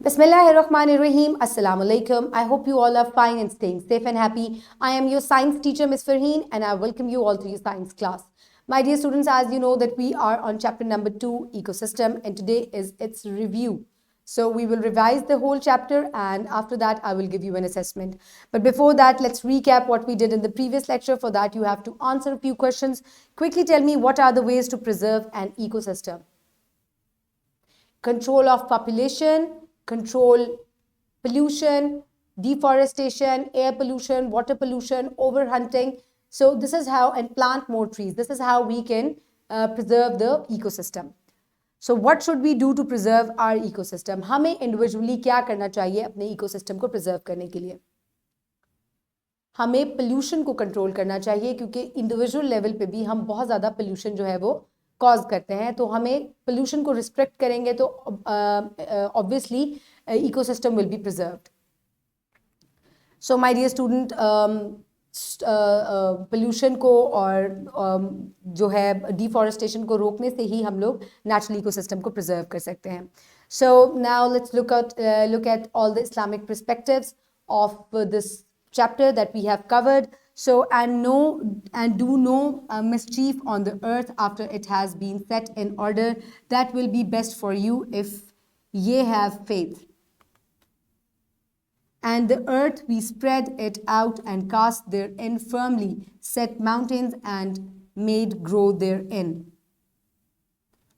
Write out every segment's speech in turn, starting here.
Bismillahirrahmanirrahim. Assalamu alaikum. I hope you all are fine and staying safe and happy. I am your science teacher, Ms. Farheen, and I welcome you all to your science class. My dear students, as you know that we are on chapter number 2, ecosystem, and today is its review. So we will revise the whole chapter, and after that I will give you an assessment. But before that, let's recap what we did in the previous lecture. For that, you have to answer a few questions. Quickly tell me, what are the ways to preserve an ecosystem? Control of population, control pollution, deforestation, air pollution, water pollution, overhunting. So this is how, and plant more trees. This is how we can preserve the ecosystem. So what should we do to preserve our ecosystem? हमें individually क्या करना चाहिए अपने ecosystem को preserve करने के लिए? हमें pollution को control करना चाहिए क्योंकि individual level पे भी हम बहुत ज़्यादा pollution जो है वो कॉज करते हैं. तो हमें पोल्यूशन को रिस्ट्रिक्ट करेंगे तो obviously ecosystem will be preserved. So my dear student, pollution को और जो है डिफॉरेस्टेशन को रोकने से ही हम लोग नेचुरल इकोसिस्टम को प्रिजर्व कर सकते हैं. So now let's look at all the Islamic perspectives of this chapter that we have covered. So, and do no mischief on the earth after it has been set in order. That will be best for you if ye have faith. And the earth we spread it out and cast therein firmly, set mountains and made grow therein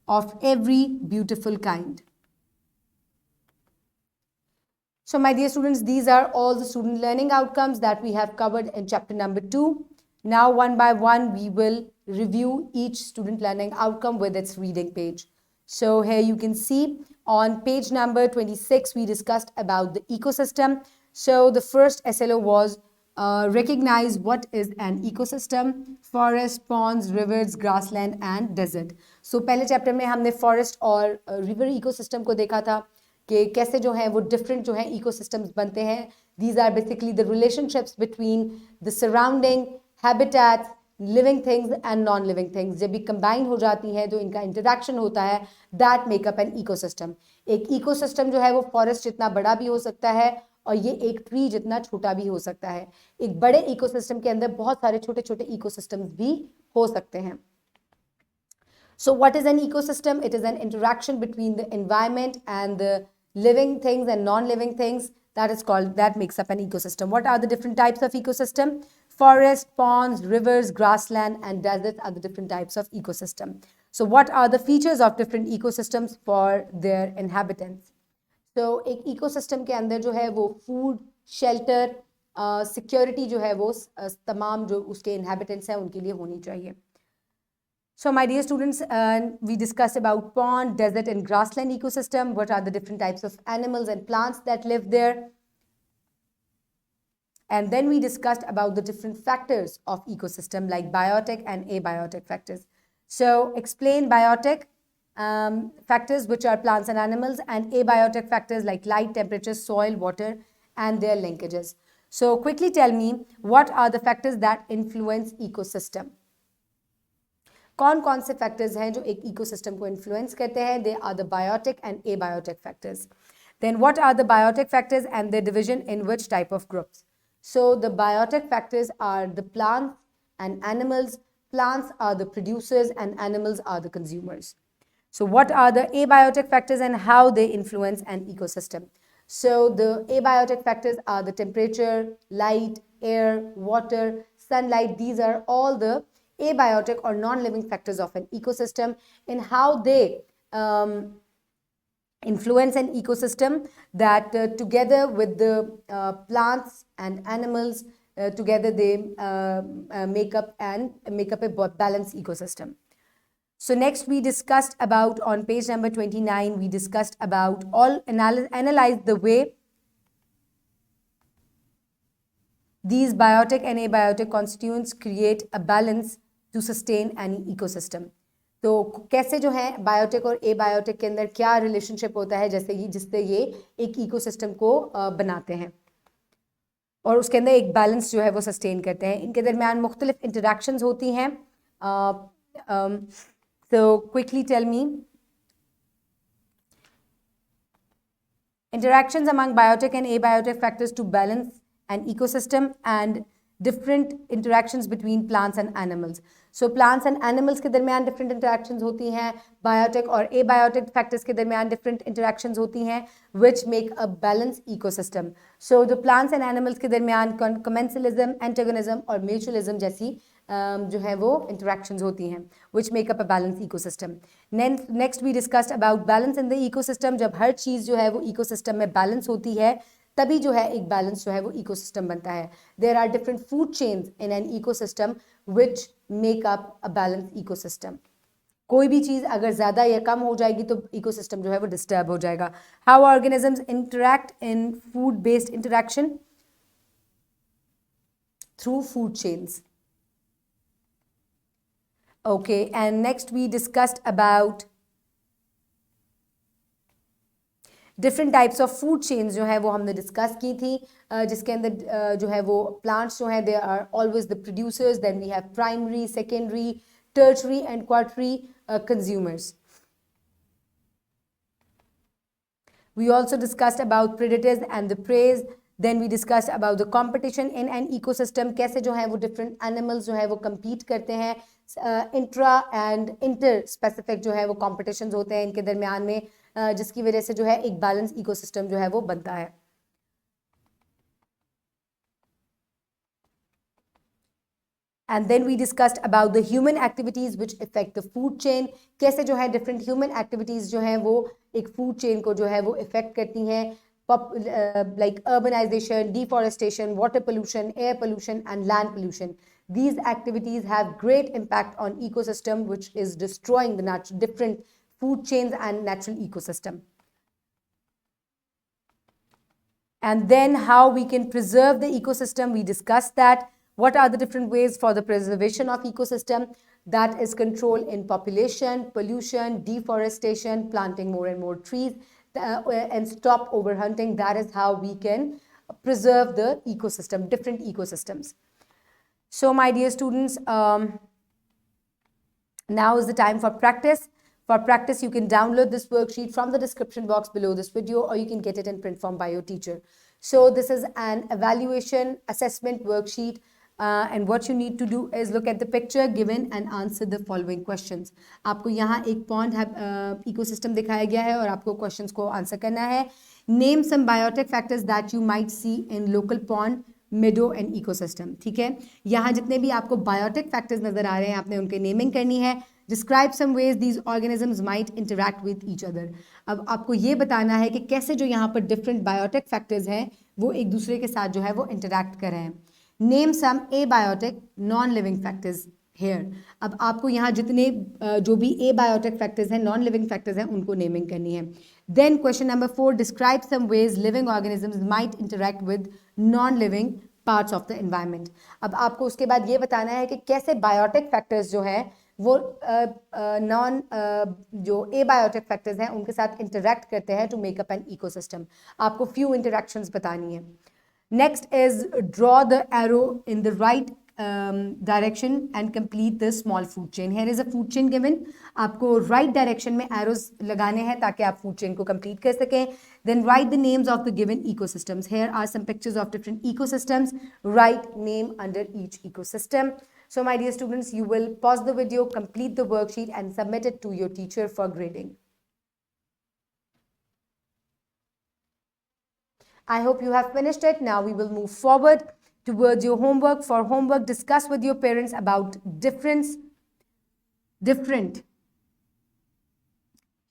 of every beautiful kind. So my dear students, these are all the student learning outcomes that we have covered in chapter number 2. Now one by one we will review each student learning outcome with its reading page. So here you can see on page number 26 we discussed about the ecosystem. So the first SLO was recognize what is an ecosystem: forest, ponds, rivers, grassland and desert. So पहले chapter में हमने forest और river ecosystem को देखा था कि कैसे जो है वो डिफरेंट जो है इकोसिस्टम्स बनते हैं. These are basically the relationships between the surrounding habitats, living things and non living things. जब भी कंबाइन हो जाती हैं तो इनका इंटरेक्शन होता है, दैट मेकअप एन इकोसिस्टम. एक इकोसिस्टम जो है वो फॉरेस्ट जितना बड़ा भी हो सकता है और ये एक ट्री जितना छोटा भी हो सकता है. एक बड़े इकोसिस्टम के अंदर बहुत सारे छोटे छोटे इकोसिस्टम्स भी हो सकते हैं. So what is an ecosystem? It is an interaction between the environment and the living things and non-living things. That makes up an ecosystem. What are the different types of ecosystem? Forest, ponds, rivers, grassland and deserts are the different types of ecosystem. So what are the features of different ecosystems for their inhabitants? So एक ecosystem के अंदर जो है वो food, shelter, security जो है वो तमाम जो उसके inhabitants हैं उनके लिए होनी चाहिए. So my dear students, we discussed about pond, desert and grassland ecosystem. What are the different types of animals and plants that live there? And then we discussed about the different factors of ecosystem like biotic and abiotic factors. So explain biotic factors, which are plants and animals, and abiotic factors like light, temperature, soil, water and their linkages. So quickly tell me, what are the factors that influence ecosystem? कौन कौन से factors हैं जो एक ecosystem को influence करते हैं? They are the biotic and abiotic factors. Then what are the biotic factors and the division in which type of groups? So the biotic factors are the plants and animals. Plants are the producers and animals are the consumers. So what are the abiotic factors and how they influence an ecosystem? So the abiotic factors are the temperature, light, air, water, sunlight. These are all the abiotic or non-living factors of an ecosystem. In how they influence an ecosystem, that together with the plants and animals, together they make up a balanced ecosystem. So next we discussed about, on page number 29, we discussed about analyze the way these biotic and abiotic constituents create a balance to sustain any ecosystem. तो कैसे जो है biotic और abiotic के अंदर क्या relationship होता है जिससे ये एक इकोसिस्टम को बनाते हैं और उसके अंदर एक बैलेंस जो है वो सस्टेन करते हैं. इनके दरमियान मुख्तलिफ इंटरेक्शंस होती हैं. So quickly tell me, interactions among biotic and abiotic factors to balance an ecosystem, and different interactions between plants and animals. So plants and animals के दरमियान different interactions होती हैं, biotic और abiotic factors के दरमियान different interactions होती हैं, which make a balanced ecosystem. So the plants and animals के दरमियान commensalism, antagonism और mutualism जैसी जो है वो interactions होती हैं, which make up a balanced ecosystem. Next we discussed about balance in the ecosystem. जब हर चीज़ जो है वो ecosystem में balance होती है, तभी जो है एक balance जो है वो ecosystem बनता है. There are different food chains in an ecosystem which make up a balanced ecosystem. कोई भी चीज़ अगर ज़्यादा या कम हो जाएगी तो ecosystem जो है वो disturb हो जाएगा. How organisms interact in food-based interaction? Through food chains. Okay, and next we discussed about different types of food chains जो है वो हमने discuss की थी, जिसके अंदर जो है वो plants जो है they are always the producers, then we have primary, secondary, tertiary and quaternary consumers. We also discussed about predators and the prey. Then we discussed about the competition in an ecosystem. कैसे जो है वो different animals जो है वो compete करते हैं, intra and inter specific जो है वो competitions होते हैं इनके दरमियान में, जिसकी वजह से जो है एक balanced ecosystem जो है वो बनता है. And then we discussed about the human activities which affect the food chain. कैसे जो है different human activities जो हैं वो एक food chain को जो है वो affect करती हैं, like urbanization, deforestation, water pollution, air pollution and land pollution. These activities have great impact on ecosystem which is destroying the different food chains and natural ecosystem. And then how we can preserve the ecosystem, we discussed that. What are the different ways for the preservation of ecosystem? That is control in population, pollution, deforestation, planting more and more trees, and stop overhunting. That is how we can preserve the ecosystem, different ecosystems. So my dear students, now is the time for practice. For practice, you can download this worksheet from the description box below this video, or you can get it in print form by your teacher. So this is an evaluation assessment worksheet. And what you need to do is look at the picture given and answer the following questions. आपको यहाँ एक pond ecosystem दिखाया गया है और आपको questions को answer करना है. Name some biotic factors that you might see in local pond, meadow and ecosystem. ठीक है, यहाँ जितने भी आपको biotic factors नजर आ रहे हैं आपने उनके naming करनी है. Describe some ways these organisms might interact with each other. अब आपको ये बताना है कि कैसे जो यहाँ पर different biotic factors हैं वो एक दूसरे के साथ जो है वो interact कर रहे हैं. Name some abiotic non-living factors here. अब आपको यहाँ जितने जो भी abiotic factors हैं, non-living factors हैं, उनको naming करनी है. Then question number 4, describe some ways living organisms might interact with non-living parts of the environment. अब आपको उसके बाद ये बताना है कि कैसे biotic factors जो है वो जो abiotic factors हैं उनके साथ interact करते हैं to make up an ecosystem. आपको few interactions बतानी है. Next is draw the arrow in the right direction and complete the small food chain. Here is a food chain given. आपको right direction में arrows लगाने हैं ताकि आप food chain को complete कर सकें. Then write the names of the given ecosystems. Here are some pictures of different ecosystems. Write name under each ecosystem. So my dear students, you will pause the video, complete the worksheet and submit it to your teacher for grading. I hope you have finished it. Now we will move forward towards your homework. For homework, discuss with your parents about different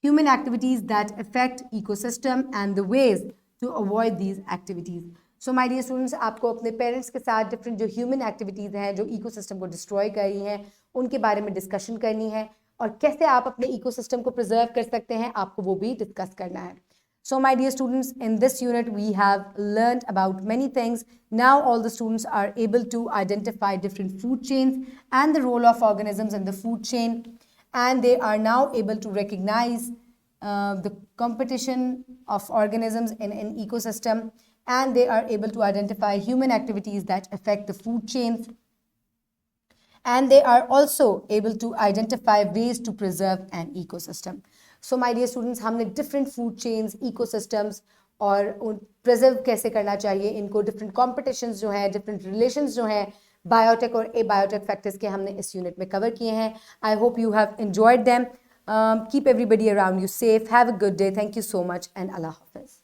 human activities that affect ecosystem and the ways to avoid these activities. So my dear students, आपको अपने parents के साथ different जो human activities हैं जो ecosystem को destroy कर रही हैं उनके बारे में discussion करनी है और कैसे आप अपने ecosystem को preserve कर सकते हैं आपको वो भी discuss करना है. So my dear students, in this unit we have learned about many things. Now all the students are able to identify different food chains and the role of organisms in the food chain, and they are now able to recognize the competition of organisms in an ecosystem, and they are able to identify human activities that affect the food chains, and they are also able to identify ways to preserve an ecosystem. So my dear students, हमने different food chains, ecosystems और preserve कैसे करना चाहिए इनको, different competitions जो हैं, different relations जो हैं बायोटेक और ए बायोटेक फैक्टर्स के, हमने इस यूनिट में कवर किए हैं. I hope you have enjoyed them. Keep everybody around you safe. Have a good day. Thank you so much and Allah Hafiz.